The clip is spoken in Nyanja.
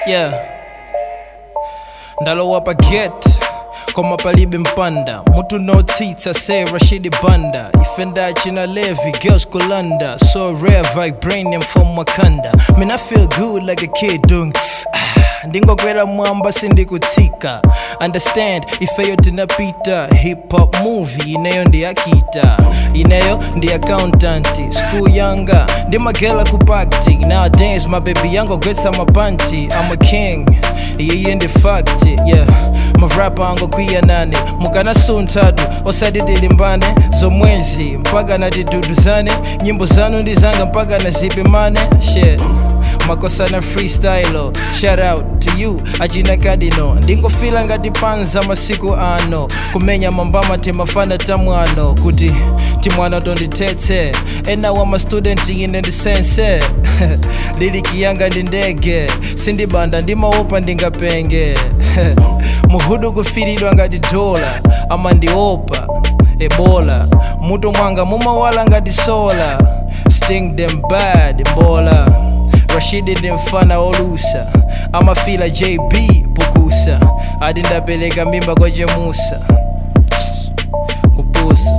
Yeah. Ndalowa pa get koma palibe mpanda mutu no tita say Rashidi Banda ifenda china Levi girls Kolanda so rare vibranium from Wakanda. Man, I feel good like a kid doing ndingo kwela mwamba sindikutika. Understand ifeyo tinapita hip hop movie ineyo ndi akita ineyo ndi accountant school yanga ndi magela kupakti nowadays my baby yango gwetsa mapanti. I'm a king iye ndi fact yeah my rapper ango kwiya nane mukana suntadu osadidili mbane zomwezi mpaka na diduduzane nyimbo zanu ndizanga mpaka na zipimane shit makosa na freestyle. Shout out to you Ajina Kadino ndingo fila ngati panza masiku ano kumenya mambama timafana tamwano kuti timwana tonditetse ena wa ma student ine ndi sense liriki yanga ndi ndege sindibanda ndimaopa ndingapenge muhudu kufiridwa ngati dola ama ndiopa ebola mutu mwanga mumawala ngati sola sting them bad mbola Rashidi ndi mfana olusa amafila JB pukusa adi ndapeleka mimba kwa Jemusa kupusa.